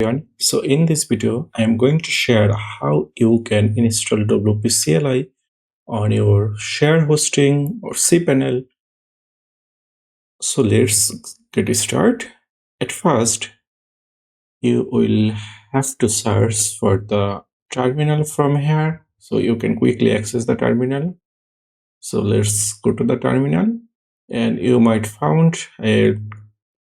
everyone. So in this video, I am going to share how you can install WP CLI on your share hosting or cPanel. So let's get started. At first, you will have to search for the terminal from here. So you can quickly access the terminal. So let's go to the terminal and you might find a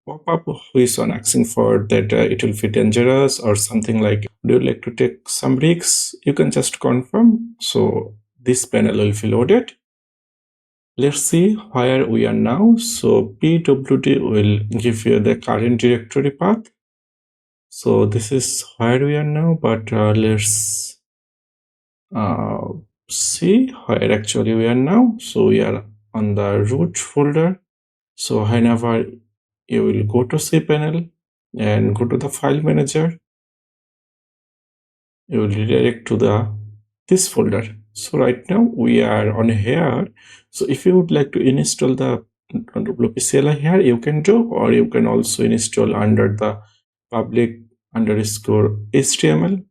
pop-up who is on asking for that it will be dangerous or something like, do you like to take some risks? You can just confirm. So this panel will be loaded. Let's see where we are now. So pwd will give you the current directory path. So this is where we are now, but let's see where actually we are now. So we are on the root folder. So whenever you will go to cPanel and go to the file manager, you will redirect to this folder. So right now we are on here. So if you would like to install the WP CLI here, you can do, or you can also install under the public_HTML.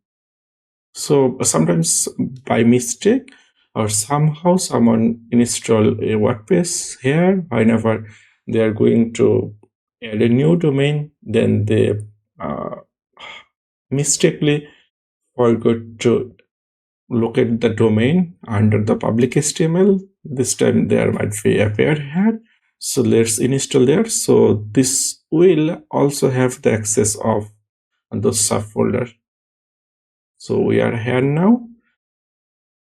So sometimes by mistake or somehow someone install a WordPress here. Whenever they are going to add a new domain, then they mistakenly forgot to locate the domain under the public HTML. This time there might be appear here. So let's install there. So this will also have the access of the subfolder. So we are here now.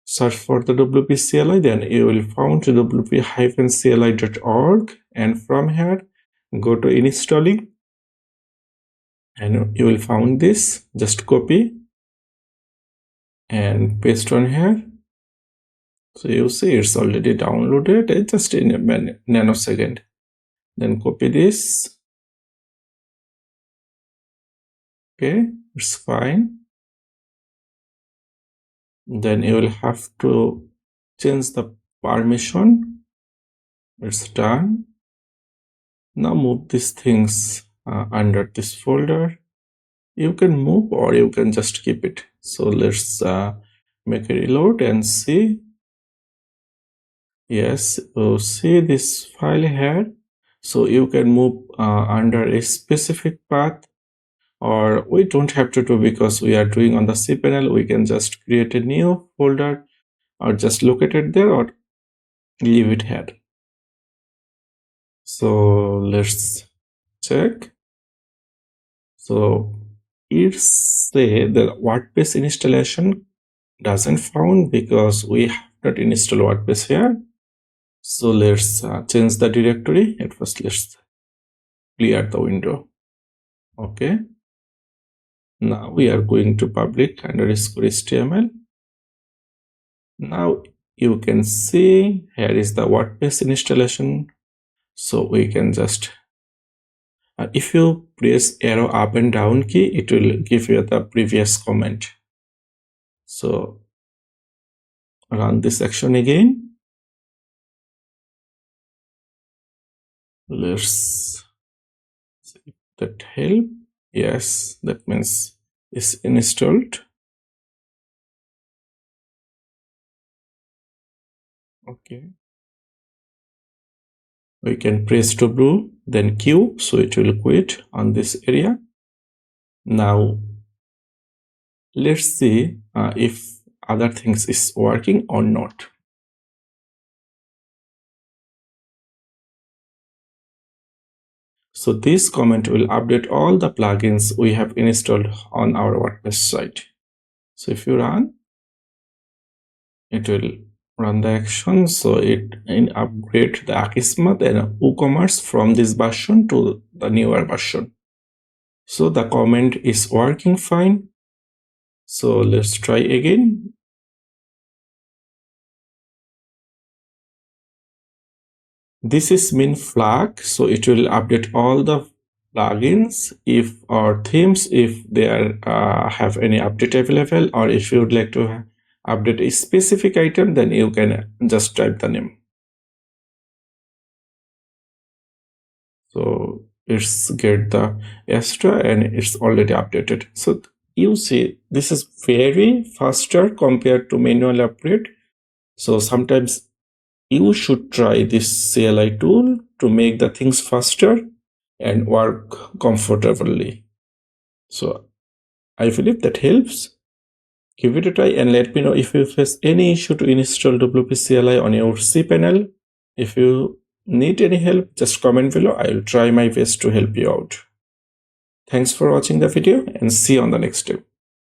Search for the WP CLI, then you will find wp-cli.org, and from here go to installing and you will find this. Just copy and paste on here. So you see it's already downloaded just in a nanosecond. Then copy this. Okay, it's fine. Then you will have to change the permission. It's done. Now move these things under this folder. You can move or you can just keep it. So let's make a reload and see. Yes, you see this file here. So you can move under a specific path, or we don't have to do because we are doing on the cPanel. We can just create a new folder or just locate it there or leave it here. So let's check. So it's say the WordPress installation doesn't found because we have not installed WordPress here. So let's change the directory. At first, let's clear the window. Okay. Now we are going to public_HTML. Now you can see here is the WordPress installation. So we can just, if you press arrow up and down key, it will give you the previous comment. So run this action again. Let's see if that help. Yes, that means it's installed. Okay. We can press W, then Q, so it will quit on this area. Now let's see if other things is working or not. So this comment will update all the plugins we have installed on our WordPress site. So if you run, it will run the action. So it upgrade the Akismat and WooCommerce from this version to the newer version. So the comment is working fine. So let's try again. This is min flag, so it will update all the plugins if or themes if they are have any update available, or if you would like to update a specific item, then you can just type the name. So it's get the extra and it's already updated. So you see, this is very faster compared to manual upgrade. So sometimes you should try this CLI tool to make the things faster and work comfortably. So I believe that helps. Give it a try and let me know if you face any issue to install WP CLI on your cPanel. If you need any help, just comment below. I will try my best to help you out. Thanks for watching the video and see you on the next step.